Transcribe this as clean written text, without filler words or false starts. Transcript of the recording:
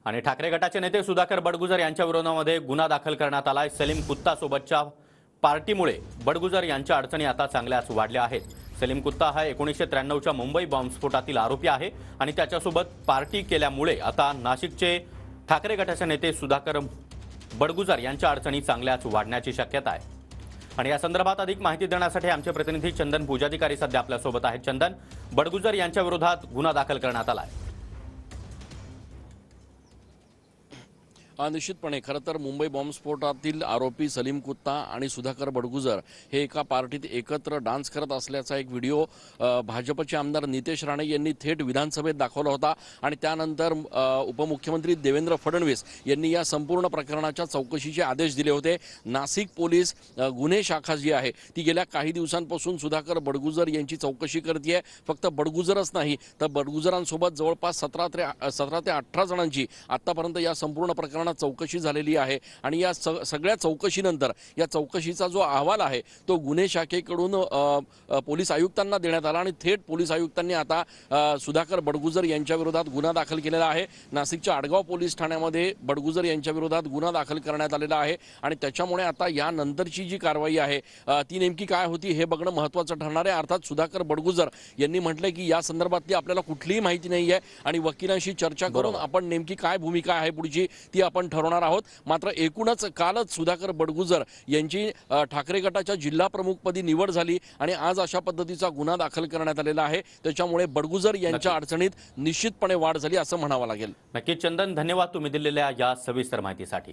आणि ठाकरे गटाचे नेते सुधाकर बडगुजर यांच्या विरोधामध्ये गुन्हा दाखल करण्यात आलाय। सलीम कुत्ता सोबतच्या पार्टीमुळे बडगुजर यांच्या अडचणी आता चांगल्याच वाढल्या आहेत। सलीम कुत्ता हा 1993च्या मुंबई बॉम्बस्फोटातील आरोपी आहे आणि त्याच्यासोबत पार्टी केल्यामुळे आता नाशिकचे ठाकरे गटाचे नेते सुधाकर बडगुजर यांच्या अडचणी चांगल्याच वाढण्याची शक्यता आहे। आणि या संदर्भात अधिक माहिती देण्यासाठी आमचे प्रतिनिधी चंदन पूजाधिकारी सध्या आपल्या सोबत आहेत। चंदन, बडगुजर यांच्या विरोधात गुन्हा दाखल करण्यात आला आहे। निश्चितपणे खरं तर मुंबई बॉम्बस्फोटातील आरोपी सलीम कुत्ता आणि सुधाकर बडगुजर हे एका पार्टीत एकत्र डान्स करत असल्याचा एक व्हिडिओ भाजपचे आमदार नितेश राणे यांनी थेट विधानसभेत दाखवला होता आणि त्यानंतर उपमुख्यमंत्री देवेंद्र फडणवीस यांनी या संपूर्ण प्रकरणाच्या चौकशीचे आदेश दिले होते। नाशिक पोलीस गुन्हे शाखा जी आहे ती गेल्या काही दिवसांपासून सुधाकर बडगुजर यांची चौकशी करते। फक्त बडगुजरच नाही तर बडगुजरांसोबत जवळपास 17 ते 18 जणांची आतापर्यंत या संपूर्ण प्रकरणात चौकशी झालेली आहे आणि या सगळ्या चौकशीनंतर या चौकशीचा जो अहवाल आहे तो गुन्हे शाखेकडून पोलीस आयुक्तांना देण्यात आला आणि थेट पोलीस आयुक्तांनी आता सुधाकर बडगुजर यांच्या विरोधात गुन्हा दाखल केलेला आहे। नाशिकच्या आडगाव पोलीस ठाण्यामध्ये बडगुजर यांच्या विरोधात गुन्हा दाखल करण्यात आलेला आहे आणि त्याच्यामुळे आता यानंतरची जी कारवाई आहे ती नेमकी काय होती हे बघणं महत्त्वाचं ठरणार आहे। अर्थात सुधाकर बडगुजर यांनी म्हटलंय की या संदर्भातली आपल्याला कुठलीही माहिती नाही आहे आणि वकिलांशी चर्चा करून आपण नेमकी काय भूमिका आहे पुढची ती आपण ठरवणार आहोत। मात्र एकूणच कालच सुधाकर बडगुजर यांची ठाकरे गटाच्या जिल्हा प्रमुखपदी निवड झाली आणि आज अशा पद्धतीचा गुन्हा दाखल करण्यात आलेला आहे। त्याच्यामुळे बडगुजर यांच्या अडचणीत निश्चितपणे वाढ झाली असं म्हणावं लागेल। नक्की चंदन, धन्यवाद तुम्ही दिलेल्या या सविस्तर माहितीसाठी।